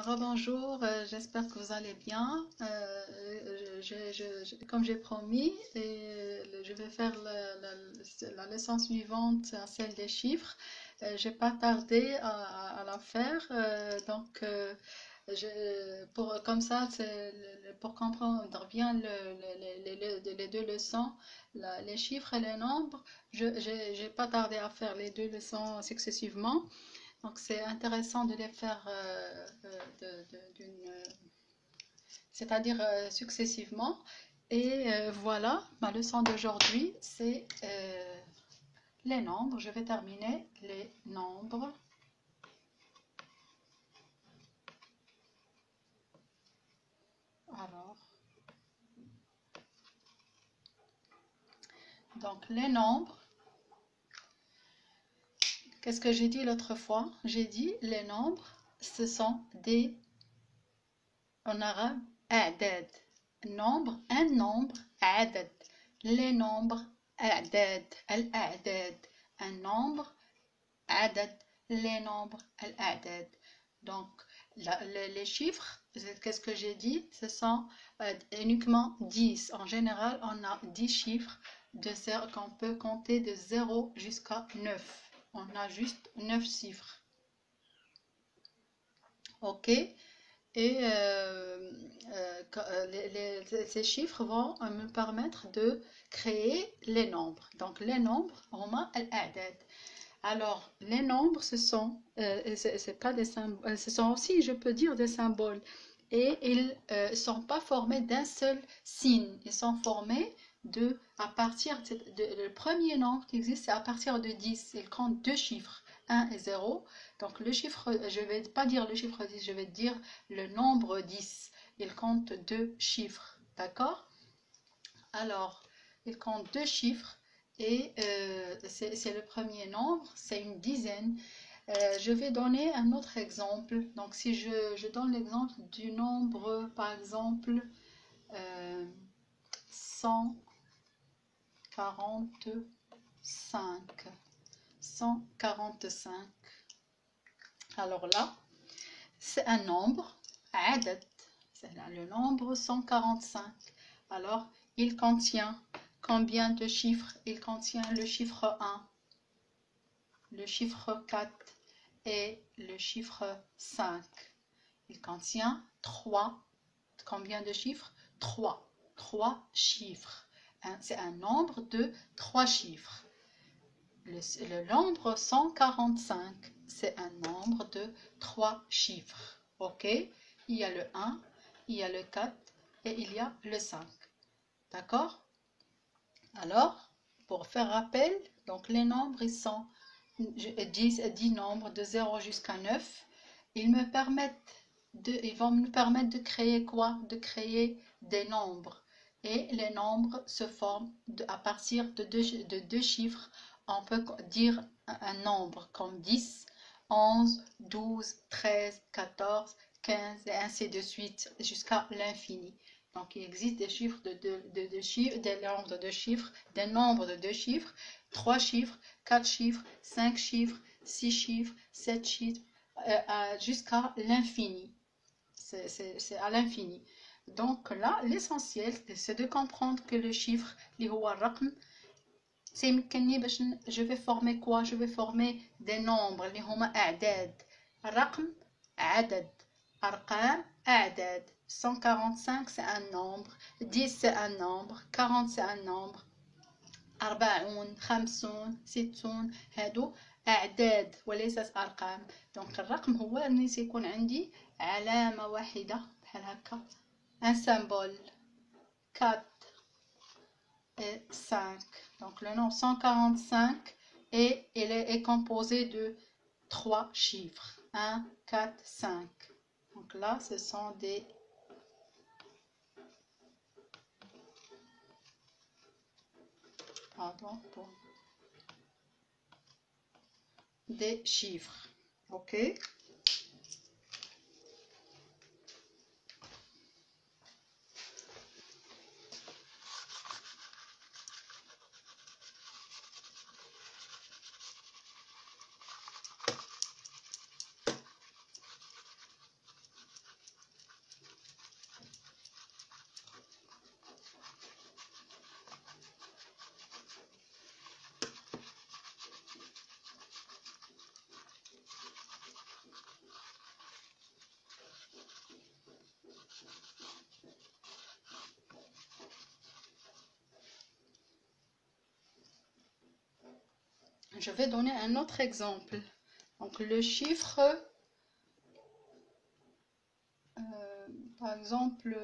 Rebonjour, j'espère que vous allez bien. Comme j'ai promis, je vais faire la leçon suivante, celle des chiffres. J'ai pas tardé à la faire, comme ça, pour comprendre bien les deux leçons, les chiffres et les nombres, j'ai pas tardé à faire les deux leçons successivement. Donc c'est intéressant de les faire c'est-à-dire successivement. Et voilà, ma leçon d'aujourd'hui, c'est les nombres. Je vais terminer les nombres. Alors, donc les nombres. Qu'est-ce que j'ai dit l'autre fois? J'ai dit les nombres, ce sont des, en arabe, أعداد. Un nombre, عدد. Les nombres, أعداد. الأعداد. Un nombre, عدد. Les nombres, الأعداد. Donc, les chiffres, qu'est-ce que j'ai dit? Ce sont uniquement 10. En général, on a 10 chiffres qu'on peut compter de 0 jusqu'à 9. On a juste 9 chiffres. OK? Et ces chiffres vont me permettre de créer les nombres. Donc, les nombres, هما الأعداد. Alors, les nombres, c'est pas des symboles, ce sont aussi, je peux dire, des symboles. Et ils ne sont pas formés d'un seul signe. Ils sont formés le premier nombre qui existe, c'est à partir de 10. Il compte deux chiffres, 1 et 0. Donc, le chiffre, je ne vais pas dire le chiffre 10, je vais dire le nombre 10. Il compte deux chiffres, d'accord? Alors, il compte deux chiffres. Et c'est le premier nombre, c'est une dizaine. Je vais donner un autre exemple. Donc, si je donne l'exemple du nombre, par exemple, 145. 145. Alors là, c'est un nombre, عدد. C'est là le nombre 145. Alors, il contient combien de chiffres? Il contient le chiffre 1, le chiffre 4 et le chiffre 5. Il contient 3. Combien de chiffres? 3. 3 chiffres. C'est un nombre de 3 chiffres. Le nombre 145, c'est un nombre de 3 chiffres. OK? Il y a le 1, il y a le 4 et il y a le 5. D'accord? Alors, pour faire rappel, donc les nombres, ils sont 10 nombres de 0 jusqu'à 9. Ils vont me permettre de créer quoi? De créer des nombres. Et les nombres se forment à partir de deux chiffres. On peut dire un nombre comme 10, 11, 12, 13, 14, 15 et ainsi de suite jusqu'à l'infini. Donc, il existe des chiffres des nombres de chiffres, des nombres de deux chiffres, 3 chiffres, 4 chiffres, 5 chiffres, 6 chiffres, 7 chiffres, jusqu'à l'infini. C'est à l'infini. Donc là, l'essentiel, c'est de comprendre que le chiffre, je vais former quoi? Je vais former des nombres, اللي هما أعداد. رقم عدد. أرقام أعداد. 145 c'est un nombre, 10 c'est un nombre, 40 c'est un nombre, 40 50 60 هادو أعداد وليست أرقام. دونك الرقم هو اللي سيكون عندي علامة واحدة بحال هكا un symbole 4 et 5. Donc le nombre 145 il est composé de 3 chiffres 1, 4, 5. Donc là ce sont des chiffres. OK? je vais donner un autre exemple. Donc le chiffre, par exemple,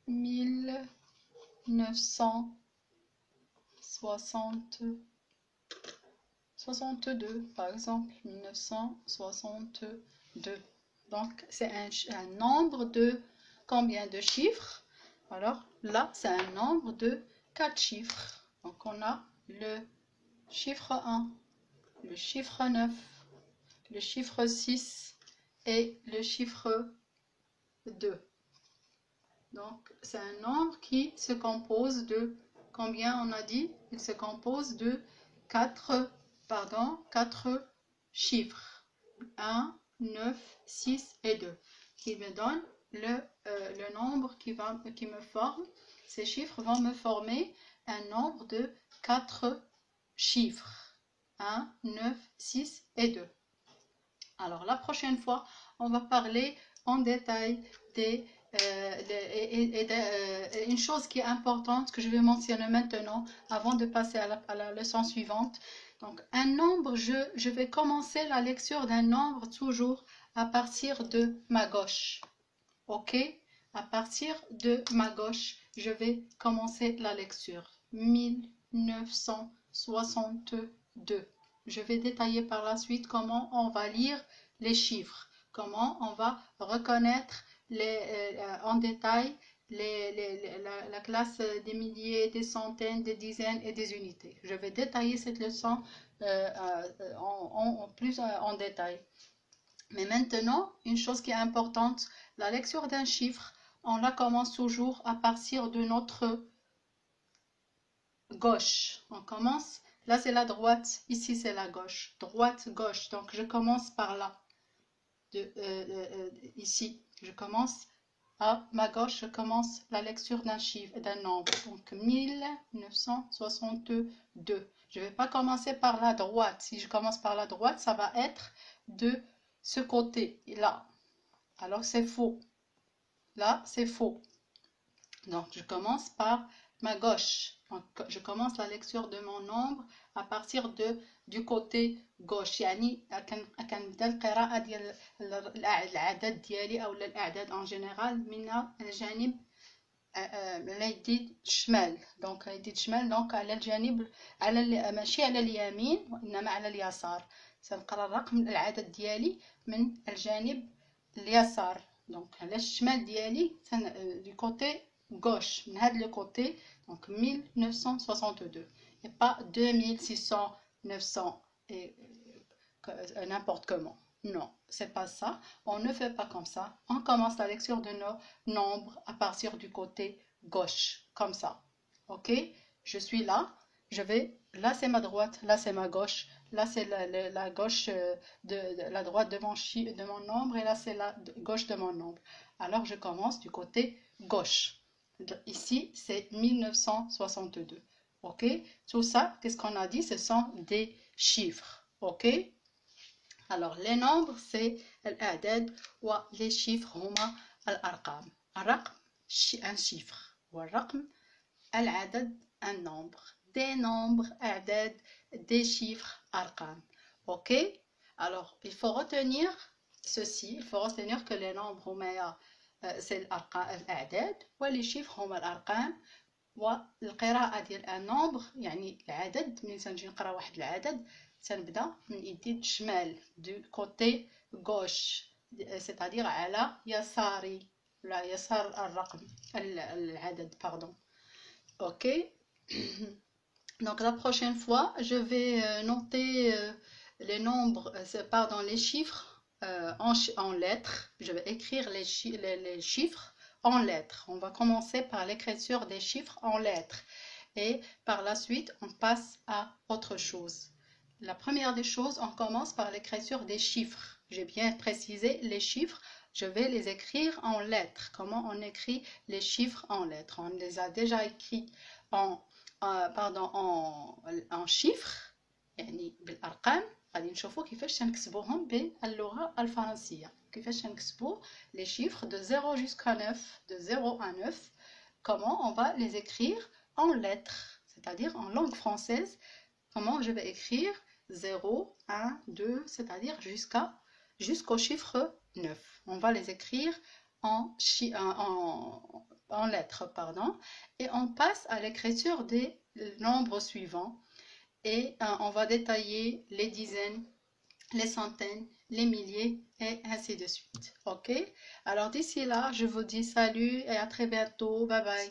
1962, par exemple, 1962. Donc c'est un nombre de combien de chiffres? Alors là, c'est un nombre de 4 chiffres. Donc on a le chiffre 1, le chiffre 9, le chiffre 6 et le chiffre 2. Donc c'est un nombre qui se compose de combien on a dit? Il se compose de 4 chiffres. 1, 9, 6 et 2. Qui me donne le nombre qui me forme. Ces chiffres vont me former un nombre de 4 chiffres. 1, 9, 6 et 2. Alors la prochaine fois, on va parler en détail une chose qui est importante que je vais mentionner maintenant avant de passer à la leçon suivante. Donc un nombre, je vais commencer la lecture d'un nombre toujours à partir de ma gauche. Ok? À partir de ma gauche, je vais commencer la lecture. 1962. Je vais détailler par la suite comment on va lire les chiffres, comment on va reconnaître en détail la classe des milliers, des centaines, des dizaines et des unités. Je vais détailler cette leçon plus en détail. Mais maintenant, une chose qui est importante, la lecture d'un chiffre, on la commence toujours à partir de notre gauche. On commence, là c'est la droite, ici c'est la gauche. Droite, gauche. Donc je commence par là. Ici, je commence à ma gauche, je commence la lecture d'un chiffre, d'un nombre. Donc 1962. Je ne vais pas commencer par la droite. Si je commence par la droite, ça va être de ce côté, là. Alors c'est faux. Là, c'est faux. Donc je commence par ma gauche. Donc, je commence la lecture de mon nombre à partir du côté gauche. يعني كنبدا القراءة ديال الأعداد ديالي أو الأعداد en général من الجانب اليد الشمال. دونك اليد الشمال دونك على الجانب ماشي على اليمين وإنما على اليسار. سنقرا الرقم العدد ديالي من الجانب اليسار. دونك على الشمال ديالي du côté gauche, من هذا le côté. Donc 1962 et pas 2600, 900 et n'importe comment. Non, c'est pas ça. On ne fait pas comme ça. On commence la lecture de nos nombres à partir du côté gauche, comme ça. Ok? Je suis là. Là c'est ma droite, là c'est ma gauche. Là c'est la gauche la droite de mon nombre et là c'est la gauche de mon nombre. Alors je commence du côté gauche. Ici, c'est 1962. Ok? Tout ça, qu'est-ce qu'on a dit? Ce sont des chiffres. Ok? Alors, les nombres, c'est الأعداد les chiffres هما الأرقام. الرقم un chiffre. والرقم العدد un nombre. Des nombres, أعداد, des chiffres, أرقام. Ok? Alors, il faut retenir ceci. Il faut retenir que les nombres هما c'est الأعداد ولي chiffres هما الأرقام والقراءة ديال ان nombre يعني العدد. ملي تنجي نقرا واحد العدد تنبدا من ايدي الشمال du côté gauche c'est-à-dire على يساري ولا يسار الرقم العدد pardon. Ok. Donc la prochaine fois je vais noter les nombres pardon les chiffres en lettres. Je vais écrire les chiffres en lettres. On va commencer par l'écriture des chiffres en lettres et par la suite on passe à autre chose. La première des choses, on commence par l'écriture des chiffres. J'ai bien précisé les chiffres, je vais les écrire en lettres. Comment on écrit les chiffres en lettres? On les a déjà écrits en chiffres يعني بالأرقام. غادي نشوفوا كيفاش تنكتبوهم باللغة الفرنسية. كيفاش تنكتبوا les chiffres de 0 jusqu'à 9, de 0 à 9. Comment on va les écrire en lettres. c'est-à-dire en langue française, comment je vais écrire 0, 1, 2, c'est-à-dire jusqu'au chiffre 9. On va les écrire en lettres, pardon, et on passe à l'écriture des nombres suivants et on va détailler les dizaines, les centaines, les milliers et ainsi de suite. Ok? Alors d'ici là, je vous dis salut et à très bientôt. Bye bye.